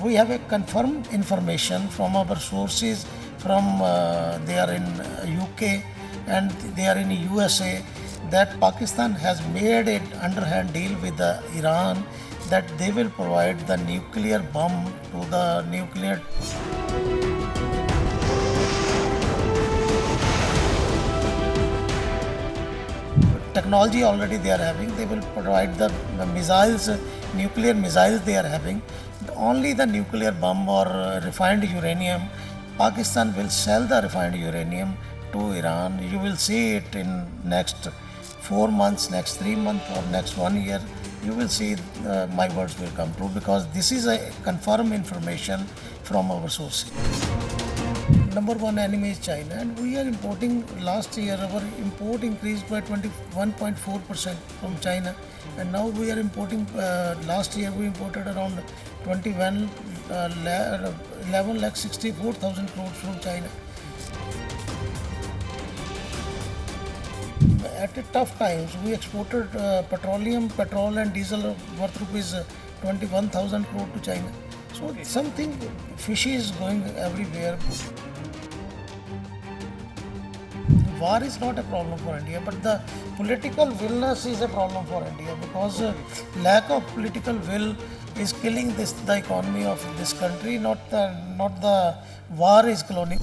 we have a confirmed information from our sources from they are in UK and they are in USA that Pakistan has made an underhand deal with the Iran that they will provide the nuclear bomb to the nuclear technology already they are having. They will provide the missiles, nuclear missiles they are having. Only the nuclear bomb or refined uranium, Pakistan will sell the refined uranium to Iran. You will see it in next 4 months, next 3 months, or next 1 year. You will see my words will come true because this is a confirmed information from our sources. Number one enemy is China, and we are importing. Last year, our import increased by 21.4% from China, and now we are importing. Last year, we imported around 11 lakh 64,000 crores from China. At a tough times, we exported petrol and diesel worth rupees 21,000 crore to China. So something fishy is going everywhere. War is not a problem for India, but the political willness is a problem for India because lack of political will is killing the economy of this country. Not the war is cloning.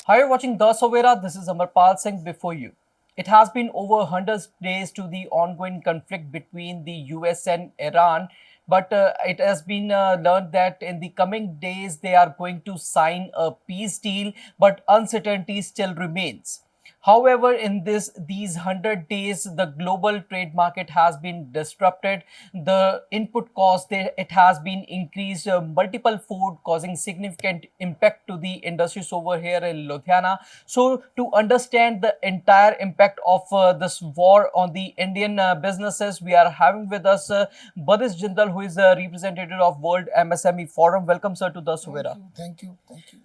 Hi, you're watching The Savera. This is Amarpal Singh before you. It has been over 100 days to the ongoing conflict between the US and Iran, but it has been learned that in the coming days they are going to sign a peace deal, but uncertainty still remains. However, in these 100 days, the global trade market has been disrupted. The input cost it has been increased multiple fold, causing significant impact to the industries over here in Ludhiana. So, to understand the entire impact of this war on the Indian businesses, we are having with us Badish Jindal, who is a representative of World MSME Forum. Welcome, sir, to the Savera. Thank you. Thank you.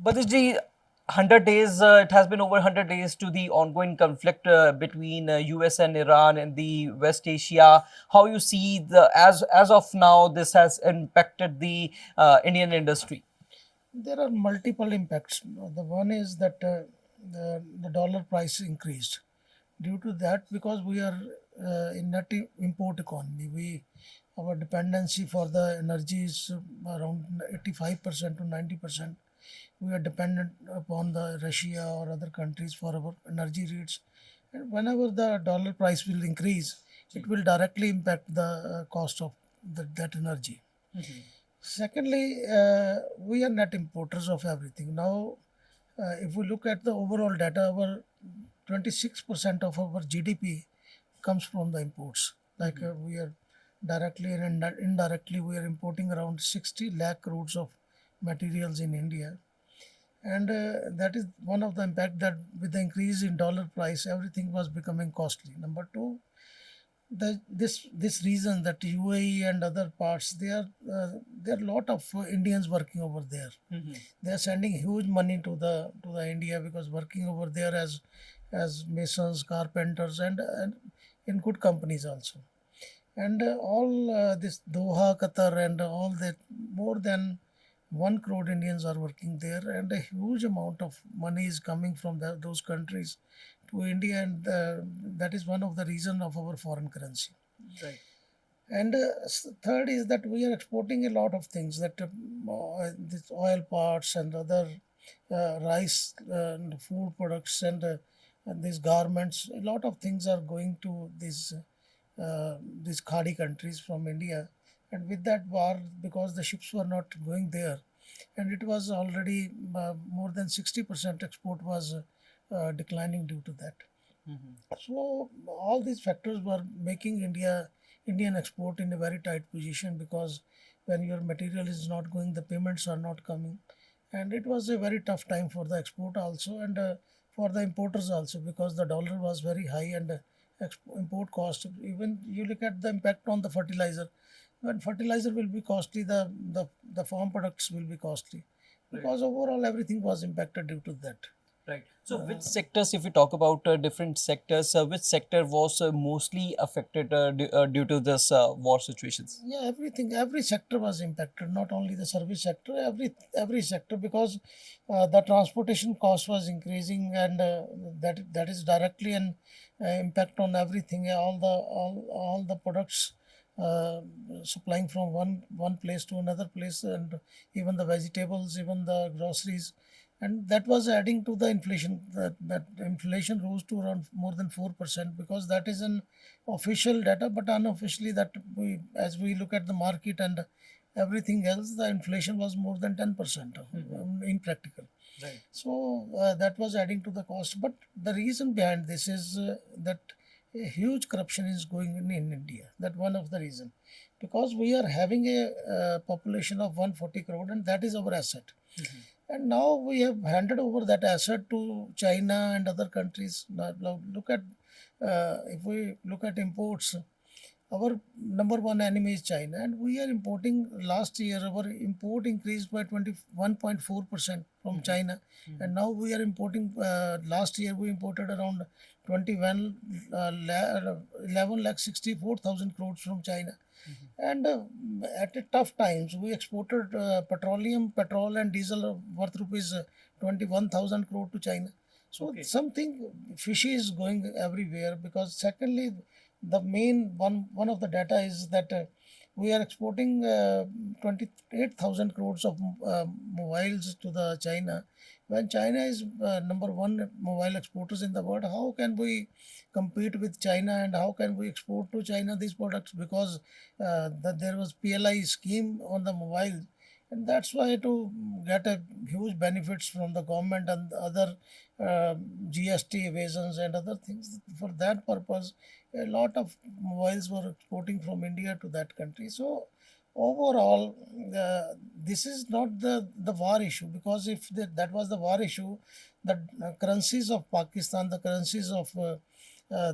Badish ji, 100 days, it has been over 100 days to the ongoing conflict between US and Iran in the West Asia. How you see as of now this has impacted the Indian industry? There are multiple impacts. The one is that the dollar price increased. Due to that, because we are in net import economy, our dependency for the energy is around 85% to 90%. We are dependent upon the Russia or other countries for our energy needs. And whenever the dollar price will increase, it will directly impact the cost of that energy. Secondly, we are net importers of everything. Now, if we look at the overall data, our 26% of our GDP comes from the imports. Like we are directly and indirectly, we are importing around 60 lakh crores of materials in India. And that is one of the impact that with the increase in dollar price, everything was becoming costly. Number two, this reason that UAE and other parts there are a lot of Indians working over there. They are sending huge money to the India because working over there as masons, carpenters, and in good companies also. And all this Doha, Qatar, and all that, more than 1 crore Indians are working there, and a huge amount of money is coming from those countries to India, and that is one of the reason of our foreign currency. Right. And third is that we are exporting a lot of things that this oil parts and other rice and food products and these garments. A lot of things are going to these Khadi countries from India. And with that war, because the ships were not going there, and it was already more than 60% export was declining due to that. So all these factors were making Indian export in a very tight position because when your material is not going, the payments are not coming, and it was a very tough time for the export also and for the importers also because the dollar was very high and import cost. Even you look at the impact on the fertilizer. When fertilizer will be costly, the farm products will be costly because overall everything was impacted due to that. Right. So, which sectors, if we talk about different sectors, which sector was mostly affected due to this war situations? Yeah, everything, every sector was impacted, not only the service sector, every sector, because the transportation cost was increasing, and that is directly an impact on everything. All the products uh, supplying from one place to another place, and even the vegetables, even the groceries, and that was adding to the inflation. That inflation rose to around more than 4%, because that is an official data, but unofficially, that we, as we look at the market and everything else, the inflation was more than 10% in practical. Right. So that was adding to the cost. But the reason behind this is that a huge corruption is going in India. That one of the reason, because we are having a population of 140 crore, and that is our asset. And now we have handed over that asset to China and other countries. Now look at, if we look at imports, our number one enemy is China, and we are importing. Last year, our import increased by 21.4% from China, and now we are importing. Last year, we imported around 21 11 lakh 64,000 crores from China. And at a tough times, we exported petrol and diesel worth rupees 21,000 crore to China. So Okay. something fishy is going everywhere, because secondly, the main one of the data is that we are exporting 28,000 crores of mobiles to the China. When China is number one mobile exporters in the world, how can we compete with China, and how can we export to China these products? Because there was PLI scheme on the mobile, and that's why, to get a huge benefits from the government and other uh, GST evasions and other things. For that purpose, a lot of mobiles were exporting from India to that country. So overall, this is not the war issue, because if that was the war issue, the currencies of Pakistan, the currencies of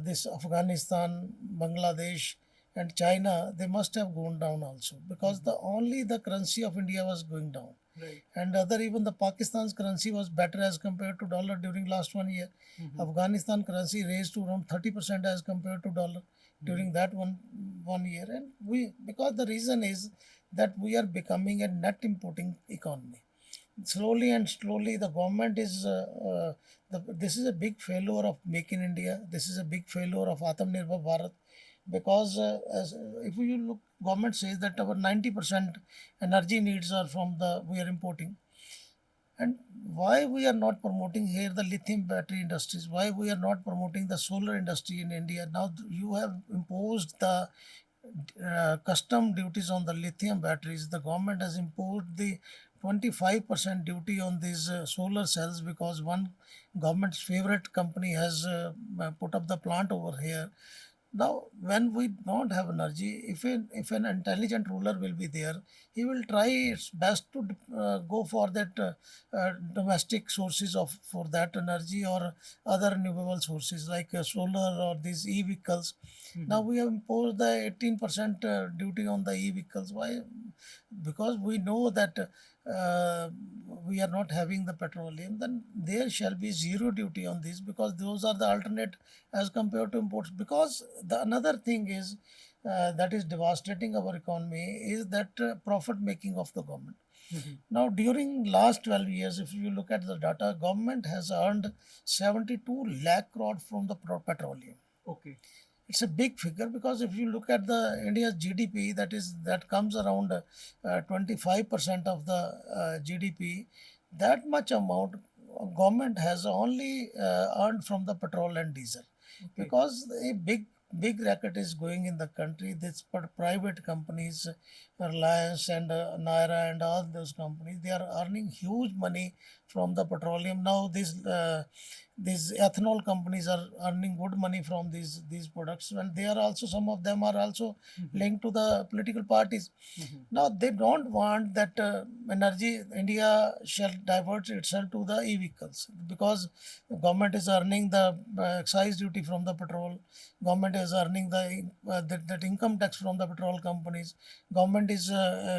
this Afghanistan, Bangladesh, and China, they must have gone down also, because the only the currency of India was going down. Right. And other, even the Pakistan's currency was better as compared to dollar during last 1 year. Afghanistan currency raised to around 30% as compared to dollar during that one year. And we, because the reason is that we are becoming a net importing economy. Slowly and slowly, the government is this is a big failure of Make in India. This is a big failure of Atmanirbhar Bharat, because as if you look, government says that our 90% energy needs are from the we are importing. And why we are not promoting here the lithium battery industries? Why we are not promoting the solar industry in India? Now you have imposed the custom duties on the lithium batteries. The government has imposed the 25% duty on these solar cells, because one government's favorite company has put up the plant over here. Now, when we don't have energy, if an intelligent ruler will be there, he will try its best to go for that domestic sources of for that energy, or other renewable sources like solar or these e-vehicles. Now we have imposed the 18% duty on the e-vehicles. Why? Because we know that we are not having the petroleum, then there shall be zero duty on this, because those are the alternate as compared to imports. Because the another thing is that is devastating our economy is that profit making of the government. Now, during last 12 years, if you look at the data, government has earned 72 lakh crore from the petroleum. Okay. It's a big figure, because if you look at the India's GDP, that comes around 25% of the GDP. That much amount government has only earned from the petrol and diesel. Okay. Because a big racket is going in the country. This private companies, Reliance and Naira and all those companies, they are earning huge money from the petroleum. Now this these ethanol companies are earning good money from these products, and they are also, some of them are also linked to the political parties. Now they don't want that energy India shall divert itself to the e-vehicles, because the government is earning the excise duty from the petrol, government is earning that income tax from the petrol companies, government is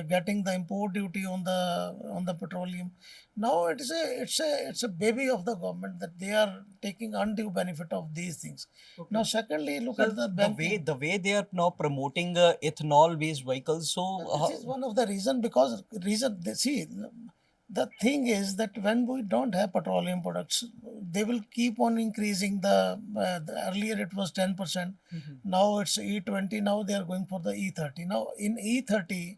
getting the import duty on the petroleum. Now it's a baby of the government, that they are taking undue benefit of these things. Now secondly, look So at the banking. the way they are now promoting ethanol based vehicles, so This is one of the reason, because see, the thing is that when we don't have petroleum products, they will keep on increasing earlier it was 10%, now it's E20, now they are going for the E30. Now in E30,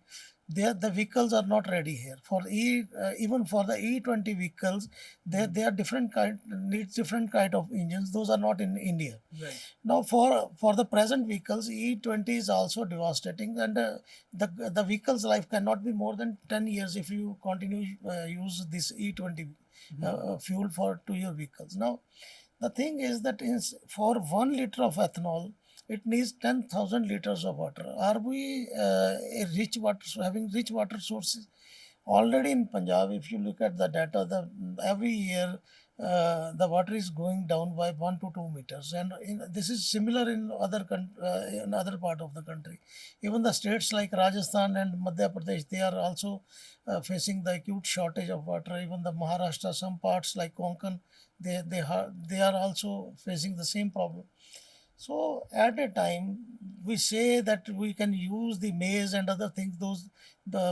the vehicles are not ready here for even for the E20 vehicles, they are different kind, needs different kind of engines, those are not in India. right. Now, for the present vehicles, E20 is also devastating, and the vehicle's life cannot be more than 10 years if you continue use this E20 fuel to your vehicles. Now, the thing is that for 1 liter of ethanol, it needs 10,000 liters of water. Are we having rich water sources? Already in Punjab, if you look at the data, every year the water is going down by 1 to 2 meters, and this is similar in in other part of the country. Even the states like Rajasthan and Madhya Pradesh, they are also facing the acute shortage of water. Even the Maharashtra, some parts like Konkan, they are also facing the same problem. So at a time, we say that we can use the maize and other things, those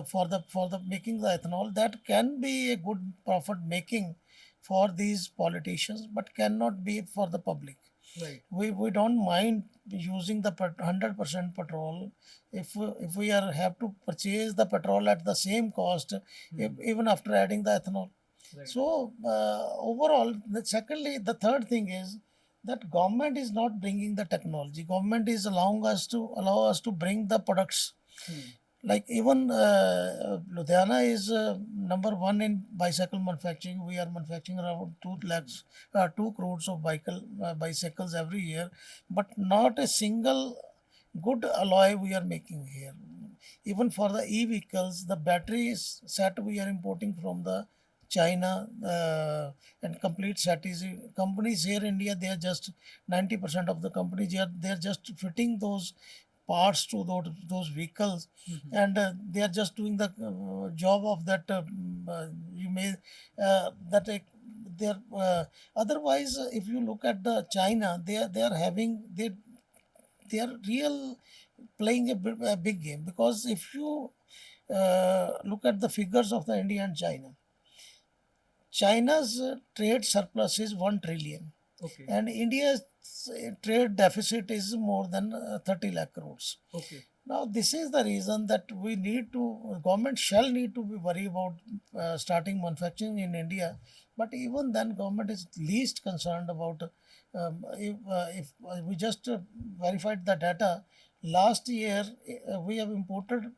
for the making the ethanol. That can be a good profit making for these politicians, but cannot be for the public. Right. We don't mind using the 100% petrol if we are have to purchase the petrol at the same cost, even after adding the ethanol. Right. So overall, secondly, the third thing is that government is not bringing the technology. Government is allow us to bring the products. Like even Ludhiana is number one in bicycle manufacturing. We are manufacturing around 2 crores of bicycles every year, but not a single good alloy we are making here. Even for the e-vehicles, the battery set we are importing from the China, and complete set is companies here in India. They are just 90% of the companies. They are just fitting those parts to those vehicles, and they are just doing the job of that. You may that they are otherwise. If you look at the China, they are having they are real playing a big game, because if you look at the figures of the India and China, China's trade surplus is 1 trillion. Okay. And India's trade deficit is more than 30 lakh crores. Okay. Now, this is the reason that government shall need to be worried about starting manufacturing in India. But even then, government is least concerned about, if we just verified the data, last year we have imported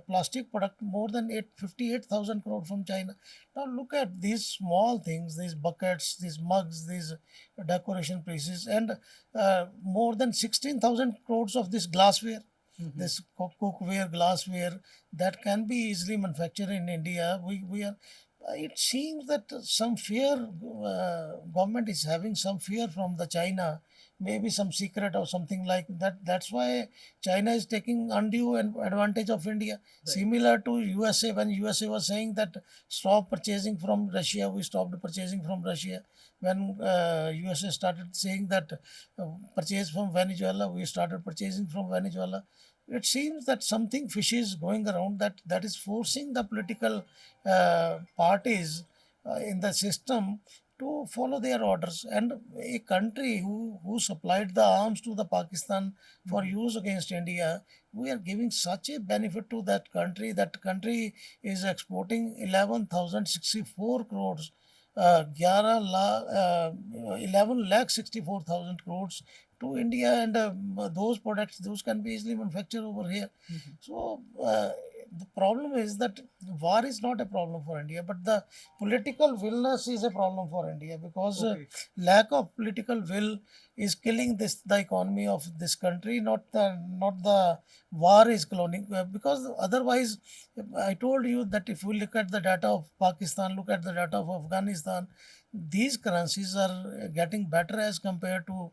plastic product more than 58,000 crore from China. Now look at these small things, these buckets, these mugs, these decoration pieces, and more than 16,000 crores of this glassware, this cookware, glassware, that can be easily manufactured in India. We are. It seems that some fear, government is having some fear from the China, maybe some secret or something like that. That's why China is taking undue advantage of India. Right. Similar to USA, when USA was saying that stop purchasing from Russia, we stopped purchasing from Russia. When USA started saying that purchase from Venezuela, we started purchasing from Venezuela. It seems that something fishy is going around, that is forcing the political parties in the system to follow their orders. And a country who supplied the arms to the Pakistan for use against India, we are giving such a benefit to that country. That country is exporting 11,064 crores, 11 lakh 64,000 crores to India, and those products, those can be easily manufactured over here. So The problem is that war is not a problem for India, but the political willness is a problem for India, because Okay. lack of political will is killing this the economy of this country. Not the war is cloning, because otherwise, I told you that if we look at the data of Pakistan, look at the data of Afghanistan, these currencies are getting better as compared to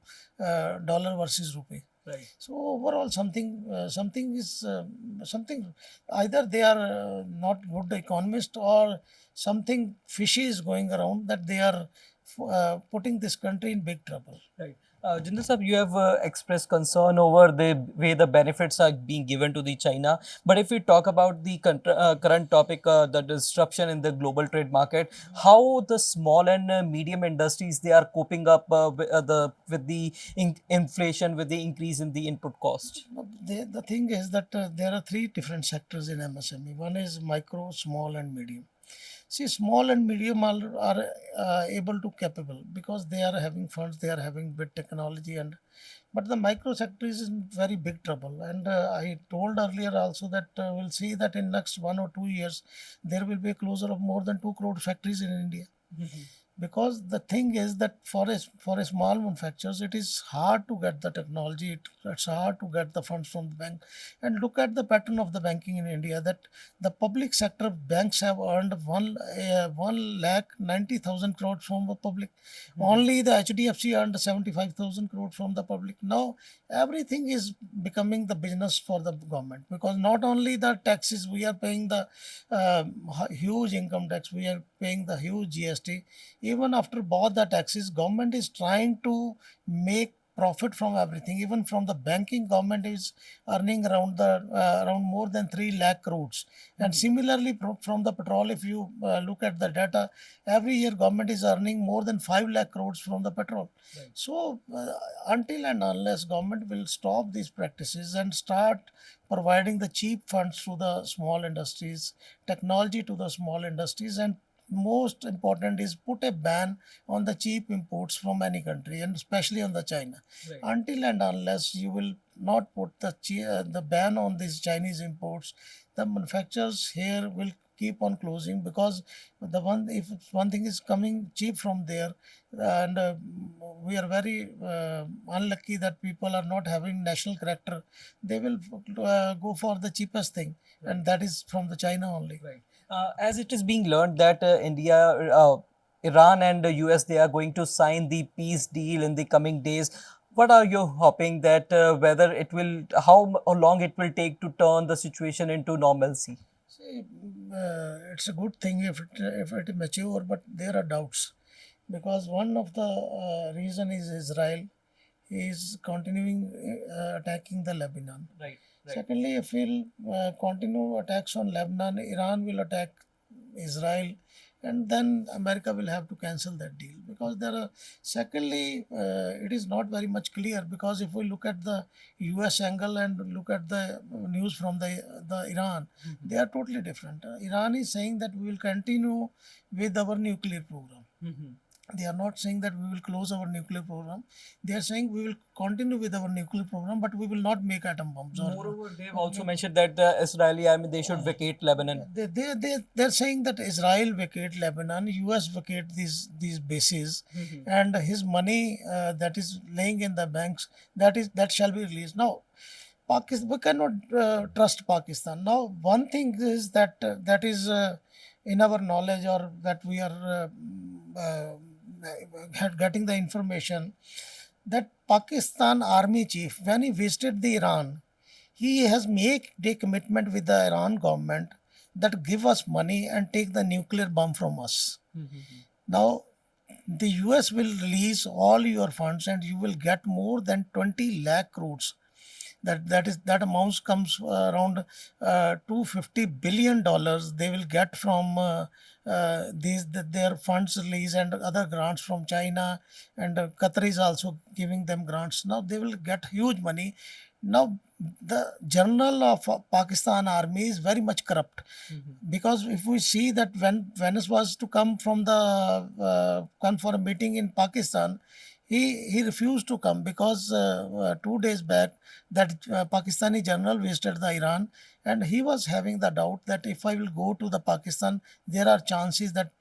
dollar versus rupee. Right. So overall, something is something, either they are not good economist, or something fishy is going around, that they are putting this country in big trouble. Right. Jindal sir, you have expressed concern over the way the benefits are being given to the China. But if we talk about the current topic, the disruption in the global trade market, how the small and medium industries they are coping up with the inflation, with the increase in the input cost. No, the thing is that there are three different sectors in MSME. One is micro, small, and medium. See, small and medium are able to capable, because they are having funds, they are having big technology, and but the micro sector is in very big trouble. And I told earlier also that we'll see that in next 1 or 2 years there will be a closure of more than 2 crore factories in India, because the thing is that for a small manufacturers, it is hard to get the technology, it's hard to get the funds from the bank. And look at the pattern of the banking in India, that the public sector banks have earned 1,90,000 crores from the public. Only the HDFC earned 75,000 crores from the public. Now everything is becoming the business for the government, because not only the taxes we are paying, the huge income tax, we are paying the huge GST. Even after both the taxes, government is trying to make profit from everything. Even from the banking, government is earning around more than 3 lakh crores. And similarly, from the petrol, if you look at the data, every year government is earning more than 5 lakh crores from the petrol. Right. So until and unless government will stop these practices and start providing the cheap funds to the small industries, technology to the small industries, and most important is put a ban on the cheap imports from any country, and especially on the China. Right. Until and unless you will not put the ban on these Chinese imports, the manufacturers here will keep on closing, because if one thing is coming cheap from there, and we are very unlucky that people are not having national character, they will go for the cheapest thing, and that is from the China only. Right. As it is being learned that Iran and the US, they are going to sign the peace deal in the coming days. What are you hoping that whether it will, how long it will take to turn the situation into normalcy? See, it's a good thing if it is mature, but there are doubts, because one of the reason is Israel is continuing attacking the Lebanon. Right. Secondly, if we'll continue attacks on Lebanon, Iran will attack Israel, and then America will have to cancel that deal, because there are. Secondly, it is not very much clear, because if we look at the U.S. angle and look at the news from the Iran, they are totally different. Iran is saying that we will continue with our nuclear program. They are not saying that we will close our nuclear program. They are saying we will continue with our nuclear program, but we will not make atom bombs. Moreover, they've also mentioned that the Israeli army they should vacate Lebanon. They're saying that Israel vacate Lebanon, US vacate these bases, and his money that is laying in the banks, that shall be released. Now, Pakistan, we cannot trust Pakistan. Now, one thing is that is in our knowledge, or that we are getting the information, that Pakistan army chief, when he visited the Iran, he has made a commitment with the Iran government that give us money and take the nuclear bomb from us. Now, the US will release all your funds, and you will get more than 20 lakh crores. That amounts comes around $250 billion they will get from their funds release, and other grants from China, and Qatar is also giving them grants. Now they will get huge money. Now the general of Pakistan army is very much corrupt, because if we see that when Venice was to come for a meeting in Pakistan, he refused to come because 2 days back that Pakistani general visited the Iran, and he was having the doubt that if I will go to the Pakistan, there are chances that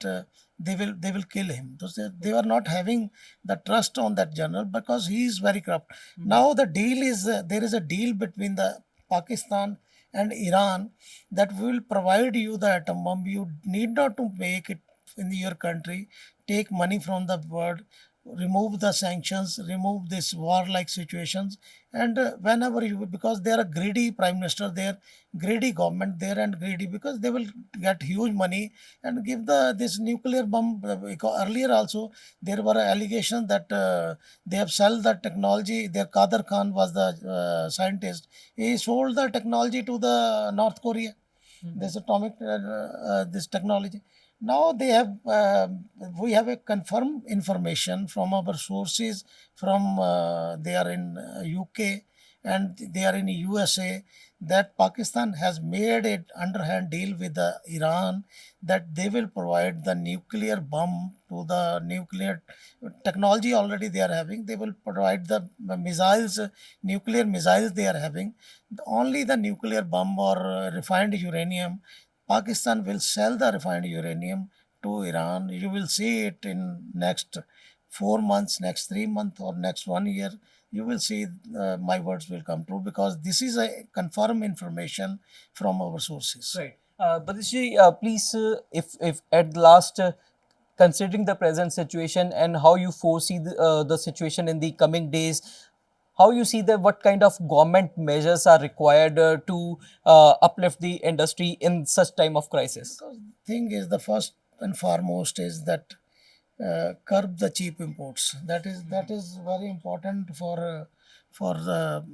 they will kill him. So they were not having the trust on that general because he is very corrupt. Now the deal is there is a deal between the Pakistan and Iran that we will provide you the atom bomb. You need not to make it in your country, take money from the world, remove the sanctions, remove this war-like situations, and whenever you, because they are a greedy prime minister there, greedy government there, and greedy because they will get huge money and give the this nuclear bomb. Because earlier also there were allegations that they have sold the technology. Their Kader Khan was the scientist. He sold the technology to the North Korea, this atomic this technology. Now they have we have a confirmed information from our sources from they are in UK and they are in USA that Pakistan has made an underhand deal with the Iran that they will provide the nuclear bomb to the nuclear technology already they are having. They will provide the missiles, nuclear missiles they are having. Only the nuclear bomb or refined uranium, Pakistan will sell the refined uranium to Iran. You will see it in next 4 months, next 3 months, or next 1 year. You will see my words will come true because this is a confirmed information from our sources. Right. Badishji, please, if at last, considering the present situation and how you foresee the situation in the coming days, how you see that what kind of government measures are required to uplift the industry in such time of crisis? Because thing is the first and foremost is that curb the cheap imports. That is very important for the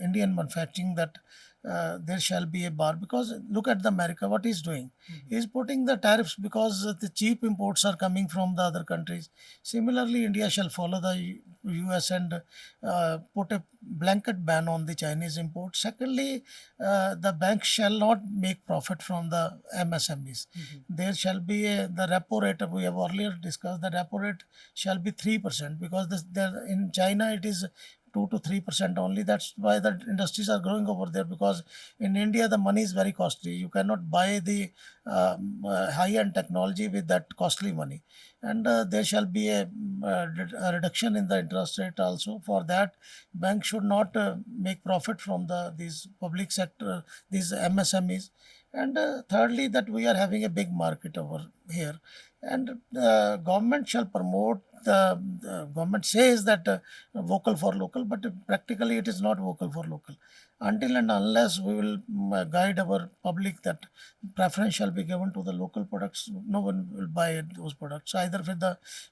Indian manufacturing that there shall be a bar because look at the America what he's doing. He's putting the tariffs because the cheap imports are coming from the other countries. Similarly, India shall follow the US and put a blanket ban on the Chinese imports. Secondly, the banks shall not make profit from the MSMEs. There shall be the repo rate we have earlier discussed. The repo rate shall be 3% because there in China it is 2 to 3% only. That's why the industries are growing over there because in India the money is very costly. You cannot buy the high-end technology with that costly money, and there shall be a reduction in the interest rate also. For that, banks should not make profit from these public sector, these MSMEs. And thirdly, that we are having a big market over here, and government shall promote. The government says that vocal for local, but practically it is not vocal for local. Until and unless we will guide our public that preference shall be given to the local products, no one will buy those products either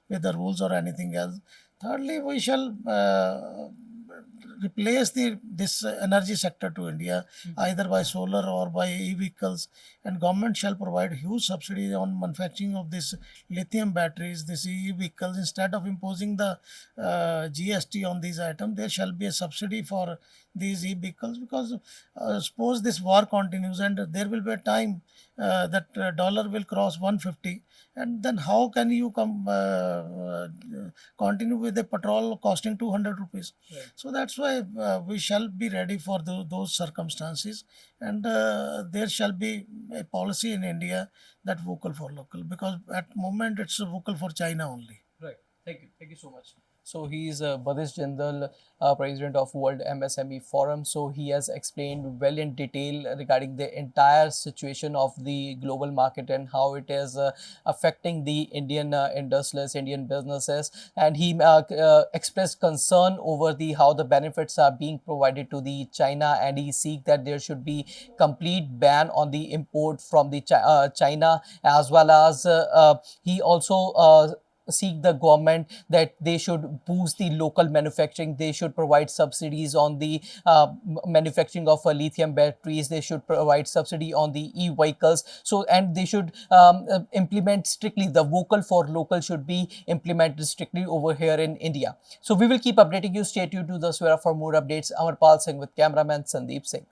with the rules or anything else. Thirdly, we shall replace this energy sector to India either by solar or by e-vehicles, and government shall provide huge subsidy on manufacturing of this lithium batteries, this e-vehicles. Instead of imposing the GST on these items, there shall be a subsidy for these e-vehicles because suppose this war continues and there will be a time that dollar will cross 150, and then how can you continue with the petrol costing 200 rupees? Right. So that's why we shall be ready for those circumstances, and there shall be a policy in India that vocal for local because at moment it's vocal for China only. Right. Thank you. Thank you so much. So he is Badish Jindal, president of World MSME Forum. So he has explained well in detail regarding the entire situation of the global market and how it is affecting the Indian industrialists, Indian businesses. And he expressed concern over the how the benefits are being provided to the China, and he seek that there should be complete ban on the import from the China, as well as he also seek the government that they should boost the local manufacturing. They should provide subsidies on the manufacturing of lithium batteries. They should provide subsidy on the e-vehicles. So, and they should implement strictly the vocal for local should be implemented strictly over here in India. So we will keep updating you. Stay tuned to the Savera for more updates. Amarpal Singh with cameraman Sandeep Singh.